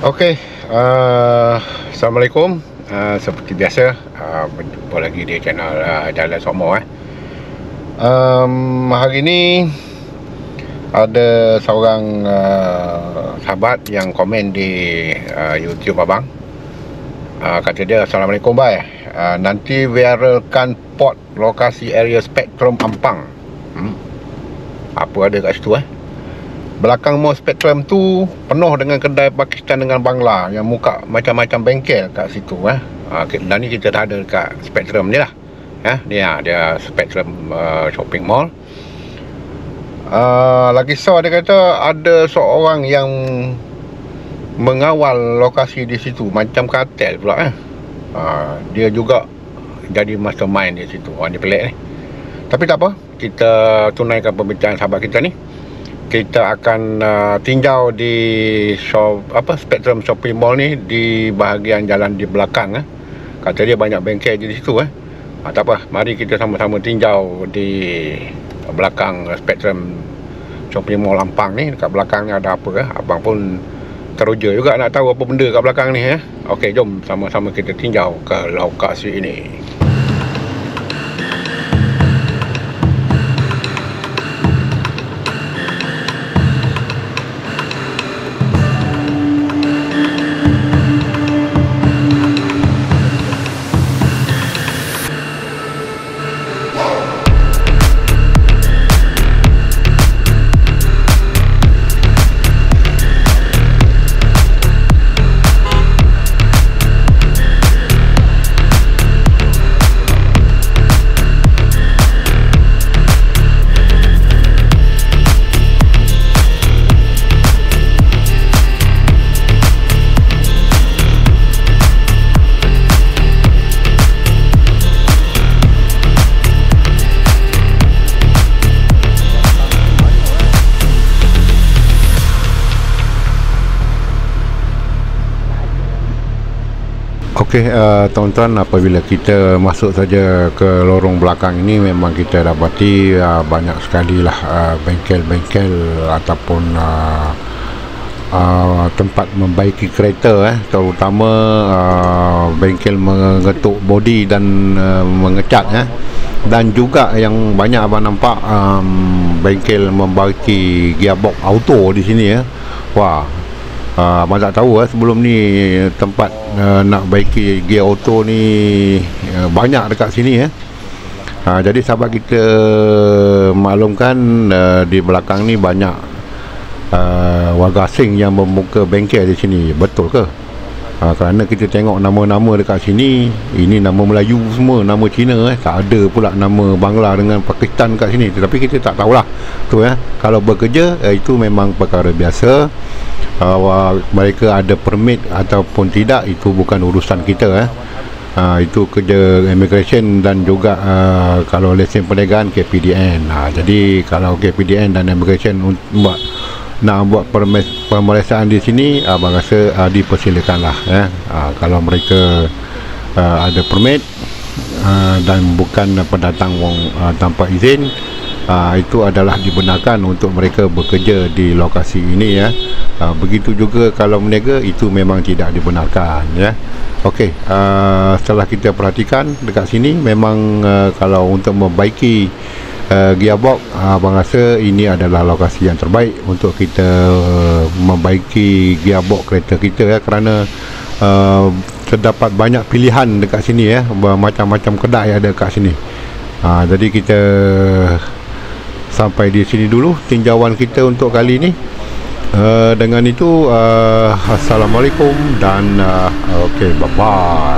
Okey, Assalamualaikum. Seperti biasa, berjumpa lagi di channel Jalan Somo. Hari ni ada seorang sahabat yang komen di YouTube abang. Kata dia, Assalamualaikum bhai, nanti viralkan port lokasi area Spektrum Ampang. Apa ada kat situ Belakang mall Spektrum tu penuh dengan kedai Pakistan dengan Bangla yang muka macam-macam bengkel kat situ Dan ni kita dah ada kat Spektrum ni lah. Ni dia Spektrum shopping mall. Lagi dia kata ada seorang yang mengawal lokasi di situ, macam kartel pula. Dia juga jadi mastermind di situ. Ni pelik ni. Tapi tak apa, kita tunaikan perbincangan sahabat kita ni. Kita akan tinjau di Spektrum Shopping Mall ni di bahagian jalan di belakang. Kata dia banyak bengkel di situ. Tak apa, mari kita sama-sama tinjau di belakang Spektrum Shopping Mall Ampang ni. Dekat belakang ni ada apa Abang pun teruja juga nak tahu apa benda kat belakang ni. Okey, jom sama-sama kita tinjau ke lokasi ini. Okey, tuan-tuan, apabila kita masuk saja ke lorong belakang ini, memang kita dapati banyak sekali lah bengkel-bengkel ataupun tempat membaiki kereta, terutama bengkel mengetuk bodi dan mengecat, dan juga yang banyak abang nampak bengkel membaiki gearbox auto di sini. Wah, abang tak tahu sebelum ni tempat nak baiki gear auto ni banyak dekat sini. Jadi sahabat kita maklumkan di belakang ni banyak warga asing yang membuka bengkel di sini. Betul ke? Kerana kita tengok nama-nama dekat sini, ini nama Melayu semua, nama Cina, tak ada pula nama Bangla dengan Pakistan kat sini. Tetapi kita tak tahulah tu kalau bekerja itu memang perkara biasa. Mereka ada permit ataupun tidak, itu bukan urusan kita. Itu kerja immigration dan juga kalau lesen perniagaan KPDN. Jadi kalau KPDN dan immigration nak buat pemeriksaan di sini, abang rasa dipersilakanlah. Kalau mereka ada permit dan bukan pendatang tanpa izin, itu adalah dibenarkan untuk mereka bekerja di lokasi ini. Begitu juga kalau berniaga, itu memang tidak dibenarkan. Okey, setelah kita perhatikan dekat sini, memang kalau untuk membaiki gearbox, abang rasa ini adalah lokasi yang terbaik untuk kita membaiki gearbox kereta kita, kerana terdapat banyak pilihan dekat sini. Macam-macam kedai ada kat sini. Jadi kita sampai di sini dulu tinjauan kita untuk kali ini. Dengan itu, Assalamualaikum dan okey, bye bye.